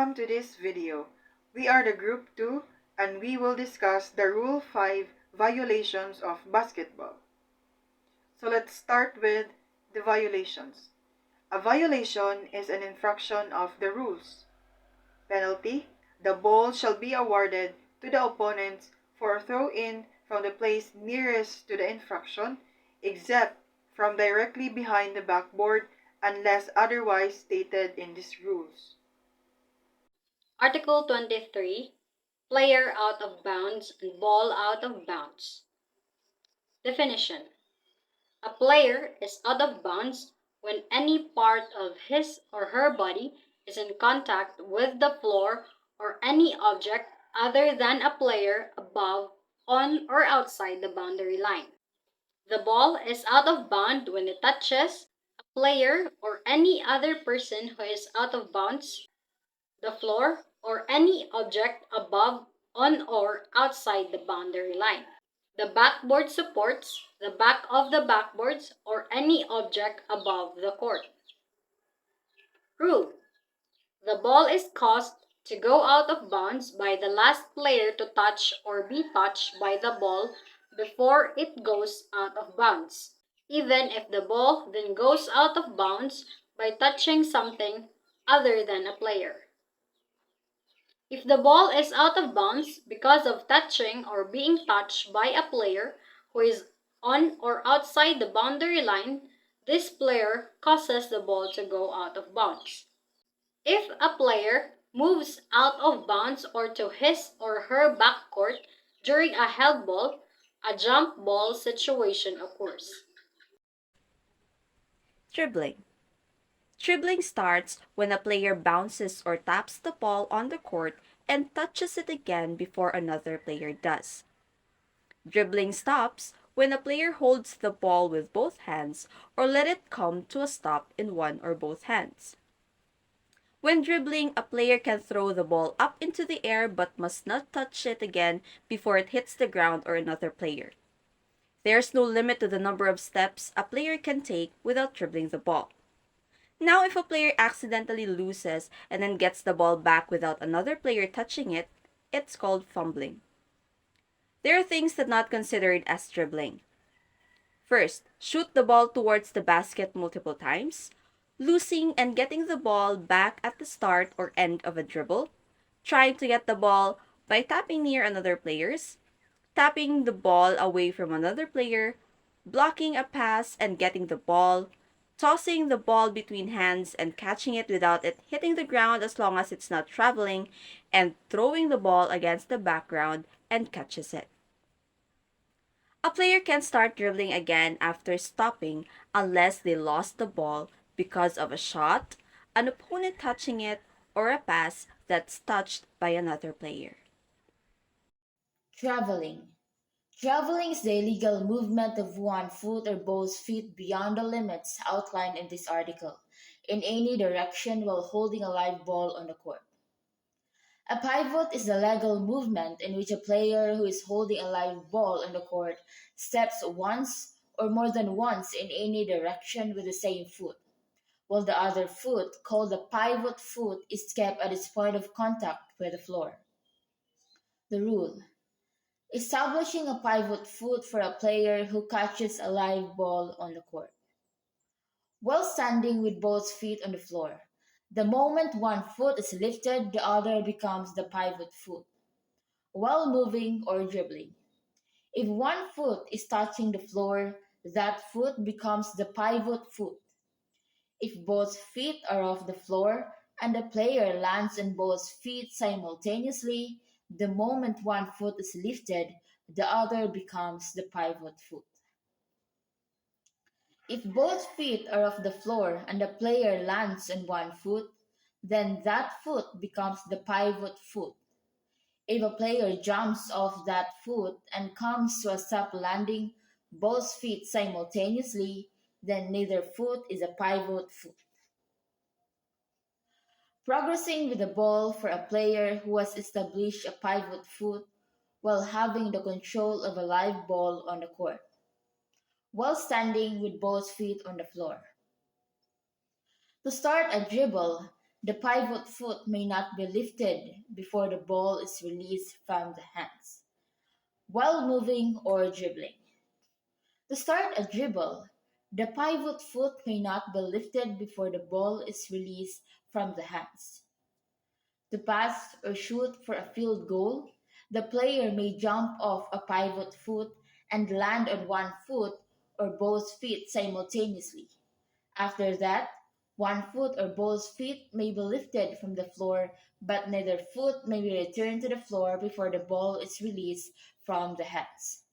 Welcome to this video. We are the Group 2 and we will discuss the Rule 5 violations of basketball. So let's start with the violations. A violation is an infraction of the rules. Penalty: the ball shall be awarded to the opponents for a throw-in from the place nearest to the infraction, except from directly behind the backboard unless otherwise stated in these rules. Article 23. Player out of bounds and ball out of bounds. Definition: a player is out of bounds when any part of his or her body is in contact with the floor or any object other than a player above, on, or outside the boundary line. The ball is out of bounds when it touches a player or any other person who is out of bounds, the floor, or any object above, on, or outside the boundary line. The backboard supports the back of the backboards or any object above the court. Rule: the ball is caused to go out of bounds by the last player to touch or be touched by the ball before it goes out of bounds, even if the ball then goes out of bounds by touching something other than a player. If the ball is out of bounds because of touching or being touched by a player who is on or outside the boundary line, this player causes the ball to go out of bounds. If a player moves out of bounds or to his or her backcourt during a held ball, a jump ball situation occurs. Dribbling. Dribbling starts when a player bounces or taps the ball on the court and touches it again before another player does. Dribbling stops when a player holds the ball with both hands or let it come to a stop in one or both hands. When dribbling, a player can throw the ball up into the air but must not touch it again before it hits the ground or another player. There's no limit to the number of steps a player can take without dribbling the ball. Now, if a player accidentally loses and then gets the ball back without another player touching it, it's called fumbling. There are things that are not considered as dribbling. First, shoot the ball towards the basket multiple times, losing and getting the ball back at the start or end of a dribble, trying to get the ball by tapping near another player's, tapping the ball away from another player, blocking a pass and getting the ball, tossing the ball between hands and catching it without it hitting the ground as long as it's not traveling, and throwing the ball against the background and catches it. A player can start dribbling again after stopping unless they lost the ball because of a shot, an opponent touching it, or a pass that's touched by another player. Traveling. Traveling is the illegal movement of one foot or both feet beyond the limits outlined in this article, in any direction while holding a live ball on the court. A pivot is the legal movement in which a player who is holding a live ball on the court steps once or more than once in any direction with the same foot, while the other foot, called the pivot foot, is kept at its point of contact with the floor. The rule: establishing a pivot foot for a player who catches a live ball on the court. While standing with both feet on the floor, the moment one foot is lifted, the other becomes the pivot foot. While moving or dribbling, if one foot is touching the floor, that foot becomes the pivot foot. If both feet are off the floor and the player lands on both feet simultaneously, the moment one foot is lifted, the other becomes the pivot foot. If both feet are off the floor and the player lands on one foot, then that foot becomes the pivot foot. If a player jumps off that foot and comes to a stop landing both feet simultaneously, then neither foot is a pivot foot. Progressing with the ball for a player who has established a pivot foot while having the control of a live ball on the court, while standing with both feet on the floor. To start a dribble, The pivot foot may not be lifted before the ball is released from the hands, while moving or dribbling. To start a dribble, the pivot foot may not be lifted before the ball is released from the hands. To pass or shoot for a field goal, the player may jump off a pivot foot and land on one foot or both feet simultaneously. After that, one foot or both feet may be lifted from the floor, but neither foot may be returned to the floor before the ball is released from the hands.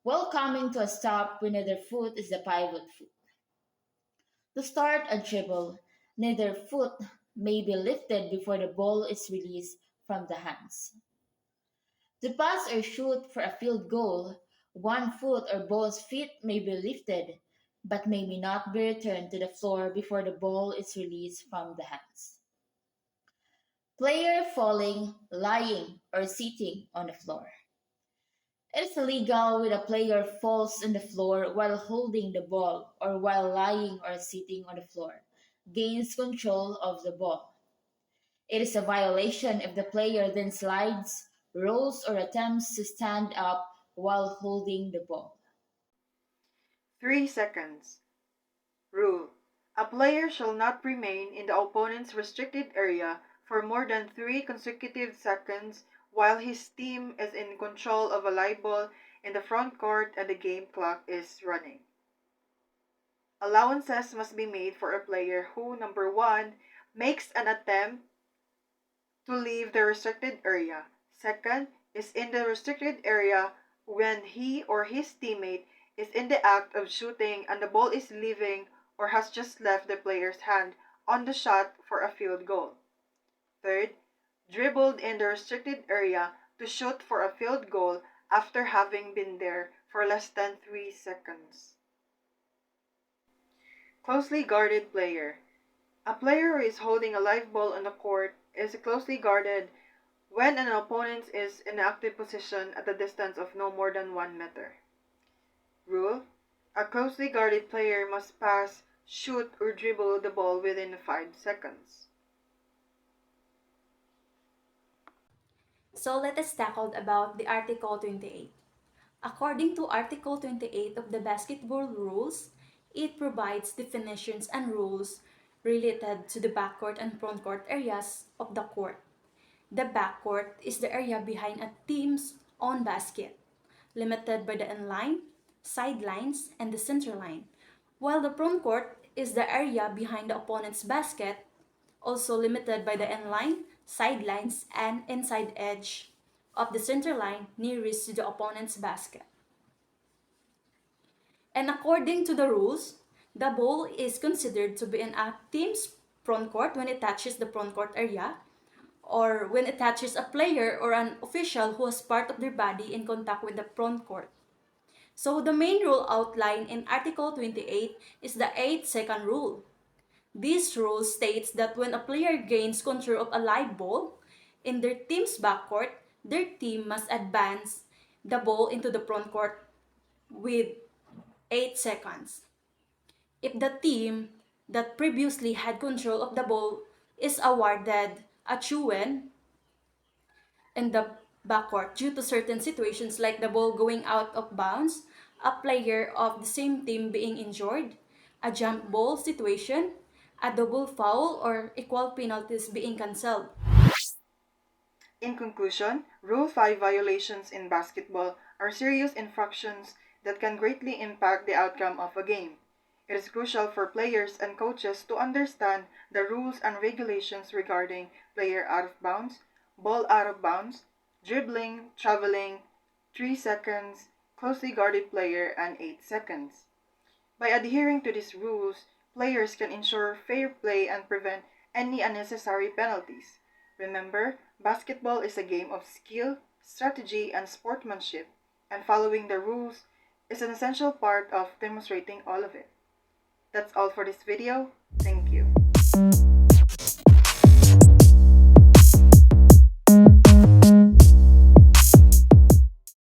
While coming to a stop when neither foot is the pivot foot. To start a dribble, neither foot may be lifted before the ball is released from the hands. To pass or shoot for a field goal, one foot or both feet may be lifted, but may not be returned to the floor before the ball is released from the hands. Player falling, lying, or sitting on the floor. It is illegal when a player falls on the floor while holding the ball or while lying or sitting on the floor, gains control of the ball. It is a violation if the player then slides, rolls, or attempts to stand up while holding the ball. 3 seconds. Rule: a player shall not remain in the opponent's restricted area for more than 3 consecutive seconds while his team is in control of a live ball in the front court and the game clock is running. Allowances must be made for a player who, number 1, makes an attempt to leave the restricted area. Second, is in the restricted area when he or his teammate is in the act of shooting and the ball is leaving or has just left the player's hand on the shot for a field goal. Third, dribbled in the restricted area to shoot for a field goal after having been there for less than 3 seconds. Closely guarded player. A player who is holding a live ball on the court is closely guarded when an opponent is in active position at a distance of no more than 1 meter. Rule: a closely guarded player must pass, shoot, or dribble the ball within 5 seconds. So let us tackle about the Article 28. According to Article 28 of the basketball rules, it provides definitions and rules related to the backcourt and frontcourt areas of the court. The backcourt is the area behind a team's own basket, limited by the end line, sidelines, and the center line, while the frontcourt is the area behind the opponent's basket, also limited by the end line, sidelines, and inside edge of the center line nearest to the opponent's basket. And according to the rules, the ball is considered to be in a team's front court when it touches the front court area, or when it touches a player or an official who has part of their body in contact with the front court. So the main rule outlined in Article 28 is the 8-second rule. This rule states that when a player gains control of a live ball in their team's backcourt, their team must advance the ball into the front court with 8 seconds. If the team that previously had control of the ball is awarded a throw-in in the backcourt due to certain situations like the ball going out of bounds, a player of the same team being injured, a jump ball situation, a double foul, or equal penalties being cancelled. In conclusion, Rule 5 violations in basketball are serious infractions that can greatly impact the outcome of a game. It is crucial for players and coaches to understand the rules and regulations regarding player out of bounds, ball out of bounds, dribbling, traveling, 3 seconds, closely guarded player, and 8 seconds. By adhering to these rules, players can ensure fair play and prevent any unnecessary penalties. Remember, basketball is a game of skill, strategy, and sportsmanship, and following the rules is an essential part of demonstrating all of it. That's all for this video. Thank